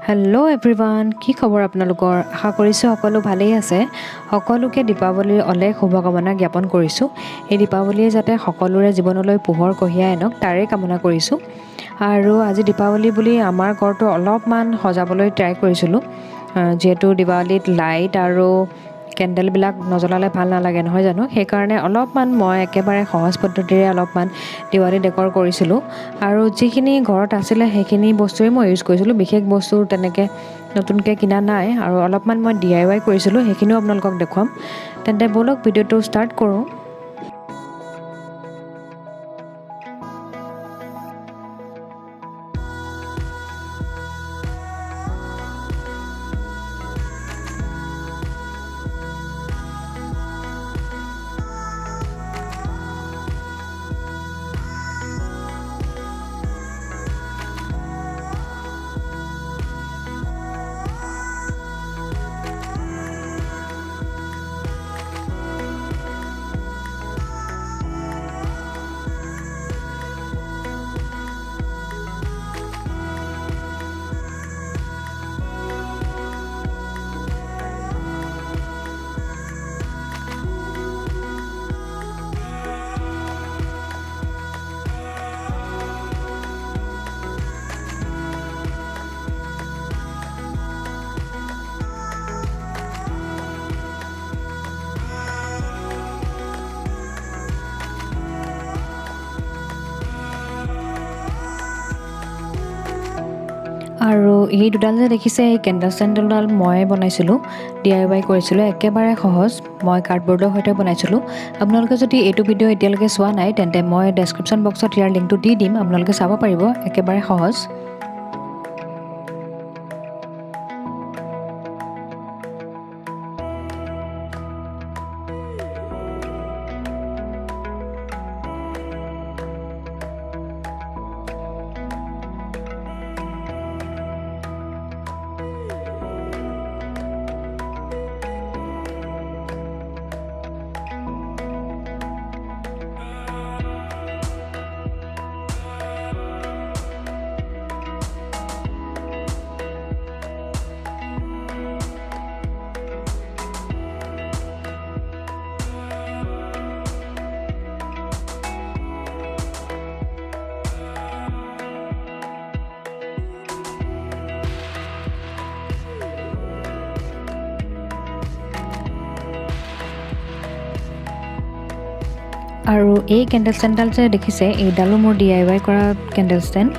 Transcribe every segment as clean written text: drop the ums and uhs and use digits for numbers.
hello everyone কি খবৰ আপোনালোকৰ আশা কৰিছো সকলো ভালেই আছে সকলোকে দীপাৱলীৰ অলেখ শুভকামনা জ্ঞাপন কৰিছো এই দীপাৱলীয়ে যাতে সকলোৰে জীৱনলৈ পোহৰ কঢ়িয়াই আনক তাৰে কামনা কৰিছো আৰু আজি দীপাৱলী বুলি আমাৰ ঘৰটো অলপমান সজাবলৈ ট্ৰাই কৰিছিলো যেহেতু দিৱালীত লাইট আৰু কেন্ডেল বিলাক নজলালে ভাল নালাগে নহয় জানো সেই কাৰণে অলপমান মই একেবাৰে সহজ পদ্ধতিৰে অলপমান দিৱালী ডেকor কৰিছিলো আৰু যিখিনি ঘৰত আছিল সেইখিনি বস্তুৱে মই ইউজ কৰিছিলো বিশেষ বস্তু তেনেকে নতুনকৈ কিনা নাই আৰু অলপমান মই DIY কৰিছিলো সেইখিনিও আপোনালোকক দেখুৱাম তেন্তে বলক ভিডিওটো ষ্টাৰ্ট কৰো আৰু এই দুডাল যে দেখিছে এই কেন্ডেল স্ট্যান্ডডাল মই বনাইছিলো DIY কৰিছিলো একেবাৰে সহজ মই কাৰ্ডবৰ্ডৰ সৈতে বনাইছিলো আপোনালোকে যদি এইটো ভিডিও এতিয়ালৈকে চোৱা নাই তেন্তে মই ডেসক্ৰিপচন বক্সত ইয়াৰ লিংকটো দি দিম আপোনালোকে চাব পাৰিব একেবাৰে সহজ আৰু এই কেন্ডেল স্ট্যান্ডডাল যে দেখিছে এইডালো মোৰ DIY কৰা কেন্ডেল স্ট্যান্ড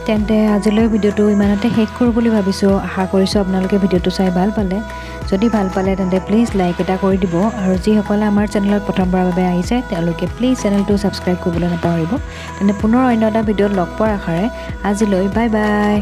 তেন্তে আজিলৈ ভিডিওটো ইমানতে শেষ কৰো বুলি ভাবিছো আশা কৰিছো আপোনালোকে ভিডিওটো চাই ভাল পালে যদি ভাল পালে তেন্তে প্লিজ লাইক এটা কৰি দিব আৰু যিসকলে আমাৰ চেনেলত প্ৰথমবাৰৰ বাবে আহিছে তেওঁলোকে প্লিজ চেনেলটো সাবস্ক্ৰাইব কৰিবলৈ নাপাহৰিব তেন্তে পুনৰ অন্য এটা ভিডিওত লগ পোৱাৰ আশাৰে আজিলৈ বাই বাই